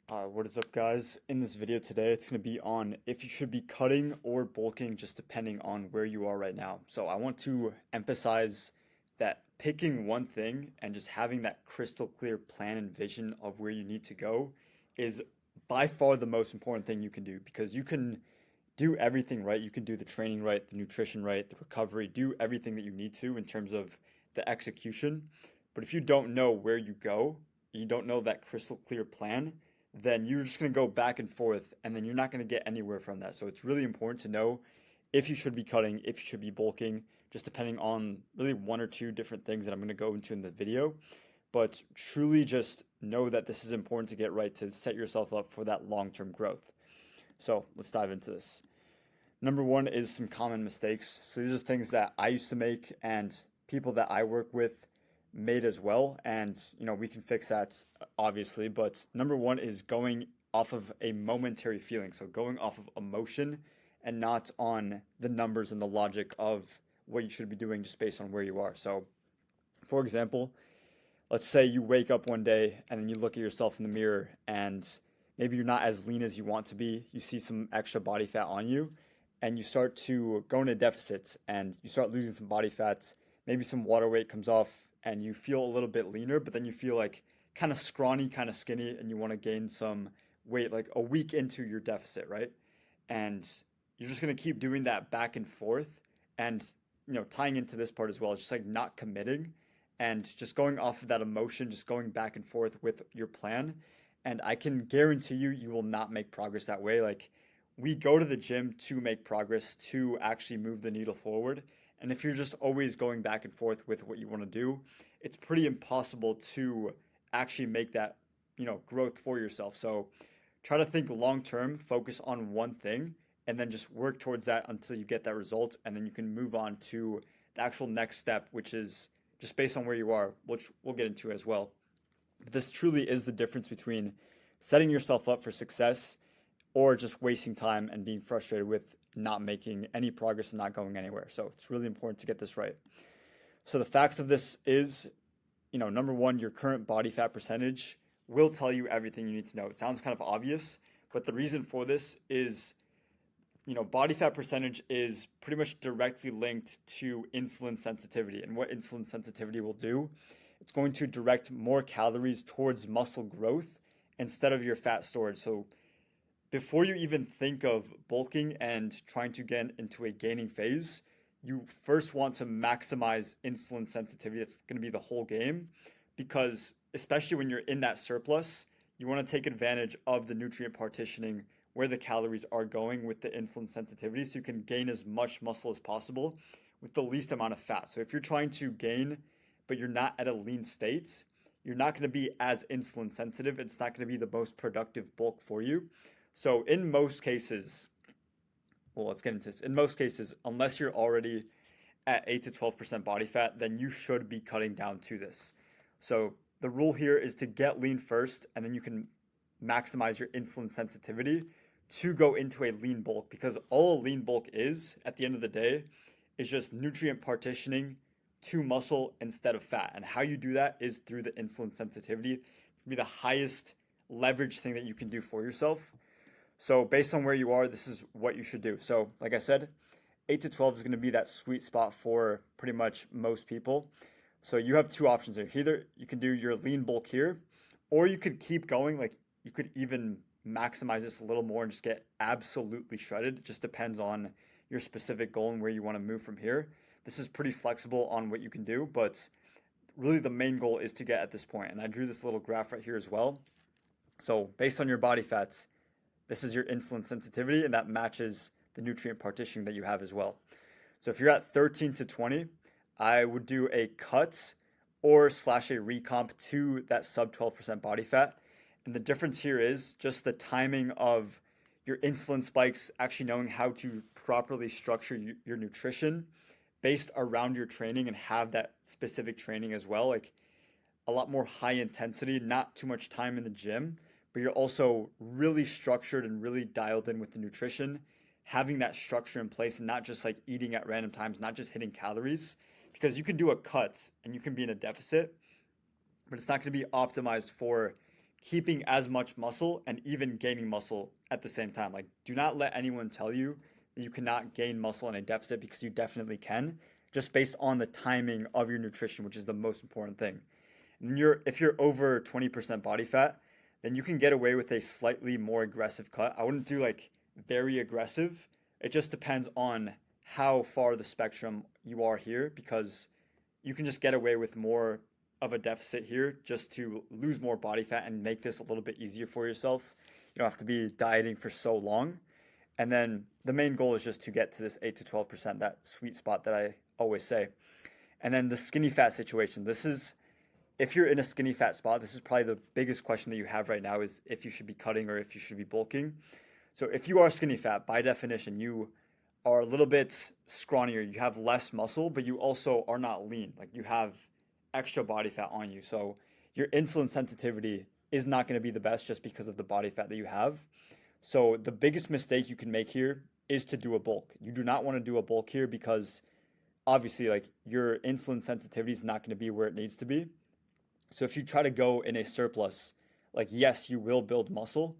What is up, guys? In this video today, it's going to be on if you should be cutting or bulking just depending on where you are right now. So I want to emphasize that picking one thing and just having that crystal clear plan and vision of where you need to go is by far the most important thing you can do, because you can do everything right. You can do the training right, the nutrition right, the recovery, do everything that you need to in terms of the execution. But if you don't know where you go, you don't know that crystal clear plan, then you're just going to go back and forth, and then you're not going to get anywhere from that. So it's really important to know if you should be cutting, if you should be bulking, just depending on really one or two different things that I'm going to go into in the video. But truly just know that this is important to get right to set yourself up for that long-term growth. So let's dive into this. Number one is some common mistakes. So these are things that I used to make and people that I work with made as well. And, we can fix that obviously. But number one is going off of a momentary feeling. So going off of emotion and not on the numbers and the logic of what you should be doing just based on where you are. So, for example, let's say you wake up one day and then you look at yourself in the mirror and maybe you're not as lean as you want to be. You see some extra body fat on you and you start to go into deficits and you start losing some body fat. Maybe some water weight comes off and you feel a little bit leaner, but then you feel like kind of scrawny, kind of skinny, and you want to gain some weight like a week into your deficit, right? And you're just going to keep doing that back and forth. And, tying into this part as well, is just like not committing and just going off of that emotion, just going back and forth with your plan. And I can guarantee you, you will not make progress that way. Like, we go to the gym to make progress, to actually move the needle forward. And if you're just always going back and forth with what you want to do, it's pretty impossible to actually make that, growth for yourself. So try to think long term, focus on one thing, and then just work towards that until you get that result. And then you can move on to the actual next step, which is just based on where you are, which we'll get into as well. But this truly is the difference between setting yourself up for success or just wasting time and being frustrated with not making any progress and not going anywhere. So it's really important to get this right. So the facts of this is, number one, your current body fat percentage will tell you everything you need to know. It sounds kind of obvious, but the reason for this is, body fat percentage is pretty much directly linked to insulin sensitivity. And what insulin sensitivity will do, it's going to direct more calories towards muscle growth instead of your fat storage. So before you even think of bulking and trying to get into a gaining phase, you first want to maximize insulin sensitivity. It's going to be the whole game, because especially when you're in that surplus, you want to take advantage of the nutrient partitioning where the calories are going with the insulin sensitivity so you can gain as much muscle as possible with the least amount of fat. So if you're trying to gain but you're not at a lean state, you're not going to be as insulin sensitive. It's not going to be the most productive bulk for you. So in most cases, well, let's get into this. In most cases, unless you're already at 8 to 12% body fat, then you should be cutting down to this. So the rule here is to get lean first, and then you can maximize your insulin sensitivity to go into a lean bulk, because all a lean bulk is at the end of the day is just nutrient partitioning to muscle instead of fat. And how you do that is through the insulin sensitivity. It's gonna be the highest leverage thing that you can do for yourself. So based on where you are, this is what you should do. So like I said, 8 to 12 is going to be that sweet spot for pretty much most people. So you have two options here. Either you can do your lean bulk here, or you could keep going. Like, you could even maximize this a little more and just get absolutely shredded. It just depends on your specific goal and where you want to move from here. This is pretty flexible on what you can do, but really the main goal is to get at this point. And I drew this little graph right here as well. So based on your body fats, this is your insulin sensitivity, and that matches the nutrient partitioning that you have as well. So if you're at 13 to 20, I would do a cut or slash a recomp to that sub 12% body fat. And the difference here is just the timing of your insulin spikes, actually knowing how to properly structure your nutrition based around your training and have that specific training as well. Like, a lot more high intensity, not too much time in the gym, but you're also really structured and really dialed in with the nutrition, having that structure in place and not just like eating at random times, not just hitting calories, because you can do a cut and you can be in a deficit, but it's not going to be optimized for keeping as much muscle and even gaining muscle at the same time. Like, do not let anyone tell you that you cannot gain muscle in a deficit, because you definitely can, just based on the timing of your nutrition, which is the most important thing. And if you're over 20% body fat, then you can get away with a slightly more aggressive cut. I wouldn't do like very aggressive. It just depends on how far the spectrum you are here, because you can just get away with more of a deficit here just to lose more body fat and make this a little bit easier for yourself. You don't have to be dieting for so long. And then the main goal is just to get to this 8 to 12%, that sweet spot that I always say. And then the skinny fat situation. This is, if you're in a skinny fat spot, this is probably the biggest question that you have right now, is if you should be cutting or if you should be bulking. So if you are skinny fat, by definition, you are a little bit scrawnier. You have less muscle, but you also are not lean. Like, you have extra body fat on you. So your insulin sensitivity is not going to be the best just because of the body fat that you have. So the biggest mistake you can make here is to do a bulk. You do not want to do a bulk here, because obviously, like, your insulin sensitivity is not going to be where it needs to be. So if you try to go in a surplus, like, yes, you will build muscle,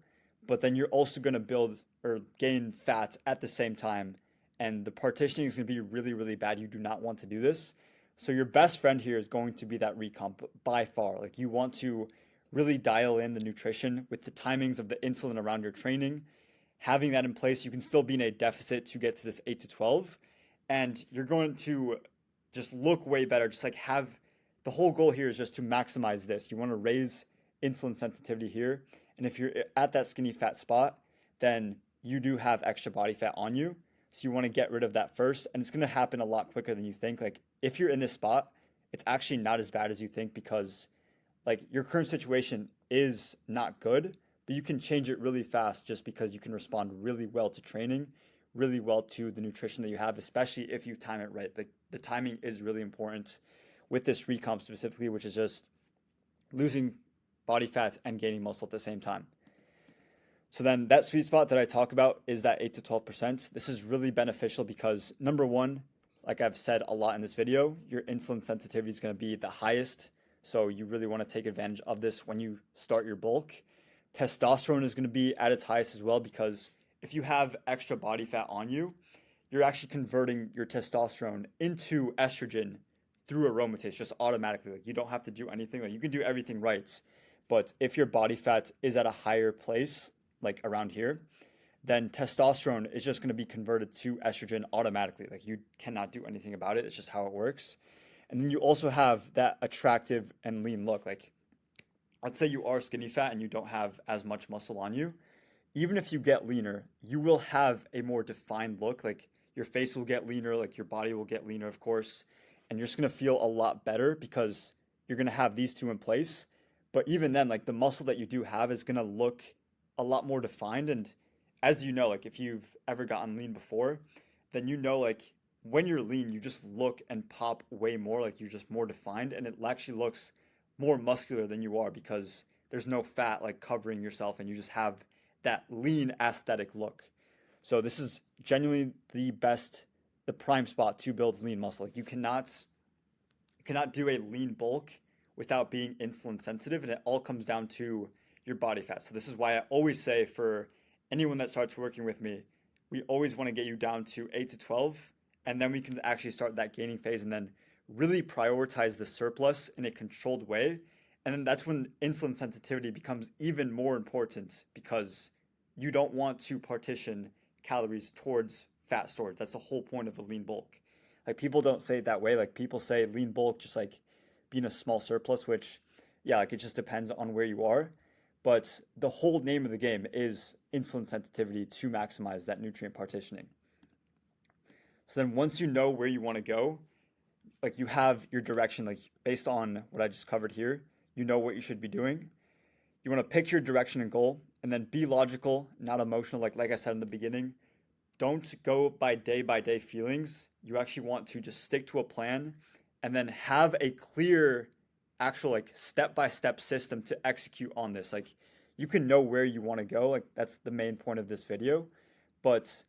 but then you're also going to build or gain fat at the same time. And the partitioning is going to be really, really bad. You do not want to do this. So your best friend here is going to be that recomp by far. Like, you want to really dial in the nutrition with the timings of the insulin around your training. Having that in place, you can still be in a deficit to get to this 8 to 12. And you're going to just look way better. Just like, have the whole goal here is just to maximize this. You want to raise insulin sensitivity here. And if you're at that skinny fat spot, then you do have extra body fat on you. So you want to get rid of that first. And it's going to happen a lot quicker than you think. Like, if you're in this spot, it's actually not as bad as you think, because like, your current situation is not good, but you can change it really fast just because you can respond really well to training, really well to the nutrition that you have, especially if you time it right. The timing is really important with this recomp specifically, which is just losing body fat and gaining muscle at the same time. So then that sweet spot that I talk about is that 8 to 12%. This is really beneficial because, number one, like I've said a lot in this video, your insulin sensitivity is going to be the highest. So you really want to take advantage of this when you start your bulk. Testosterone is going to be at its highest as well, because if you have extra body fat on you, you're actually converting your testosterone into estrogen through aromatase just automatically. Like, you don't have to do anything. Like, you can do everything right. But if your body fat is at a higher place, like around here, then testosterone is just going to be converted to estrogen automatically. Like, you cannot do anything about it. It's just how it works. And then you also have that attractive and lean look. Like, let's say you are skinny fat and you don't have as much muscle on you. Even if you get leaner, you will have a more defined look. Like, your face will get leaner, like your body will get leaner, of course. And you're just going to feel a lot better because you're going to have these two in place. But even then, like, the muscle that you do have is going to look a lot more defined. And as you know, like, if you've ever gotten lean before, then you know, like, when you're lean, you just look and pop way more, like you're just more defined, and it actually looks more muscular than you are because there's no fat like covering yourself, and you just have that lean aesthetic look. So this is genuinely the prime spot to build lean muscle. Like, you cannot do a lean bulk without being insulin sensitive, and it all comes down to your body fat. So this is why I always say, for anyone that starts working with me, we always want to get you down to 8 to 12, and then we can actually start that gaining phase and then really prioritize the surplus in a controlled way. And then that's when insulin sensitivity becomes even more important, because you don't want to partition calories towards fat storage. That's the whole point of a lean bulk. Like, people don't say it that way. Like, people say lean bulk just like being a small surplus, which, yeah, like, it just depends on where you are. But the whole name of the game is insulin sensitivity to maximize that nutrient partitioning. So then once you know where you want to go, like, you have your direction, like, based on what I just covered here, you know what you should be doing. You want to pick your direction and goal, and then be logical, not emotional. Like I said in the beginning, don't go by day feelings. You actually want to just stick to a plan and then have a clear actual like step-by-step system to execute on this. Like, you can know where you want to go. Like, that's the main point of this video. But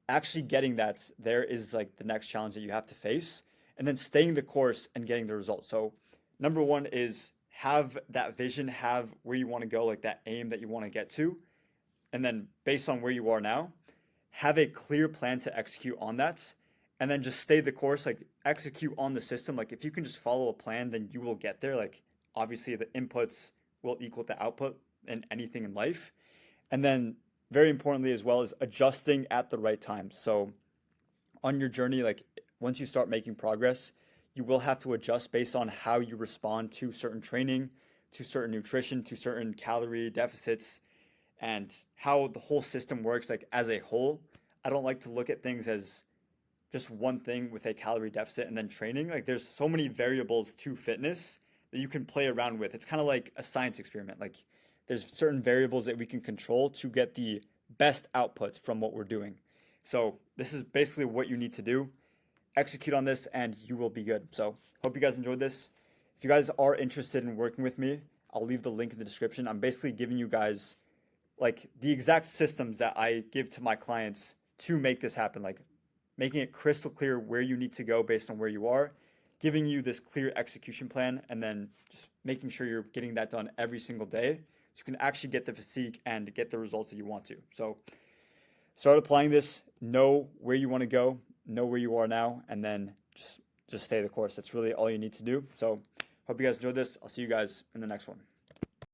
actually getting that there is like the next challenge that you have to face, and then staying the course and getting the results. So number one is have that vision, have where you want to go, like that aim that you want to get to, and then based on where you are now, have a clear plan to execute on that, and then just stay the course, like execute on the system. Like if you can just follow a plan, then you will get there. Like obviously the inputs will equal the output in anything in life. And then very importantly as well is adjusting at the right time. So on your journey, like once you start making progress, you will have to adjust based on how you respond to certain training, to certain nutrition, to certain calorie deficits, and how the whole system works like as a whole. I don't like to look at things as just one thing with a calorie deficit and then training. Like there's so many variables to fitness that you can play around with. It's kind of like a science experiment. Like there's certain variables that we can control to get the best outputs from what we're doing. So this is basically what you need to do. Execute on this and you will be good. So hope you guys enjoyed this. If you guys are interested in working with me, I'll leave the link in the description. I'm basically giving you guys like the exact systems that I give to my clients to make this happen. Like making it crystal clear where you need to go based on where you are, giving you this clear execution plan, and then just making sure you're getting that done every single day so you can actually get the physique and get the results that you want to. So start applying this, know where you want to go, know where you are now, and then just stay the course. That's really all you need to do. So hope you guys enjoyed this. I'll see you guys in the next one.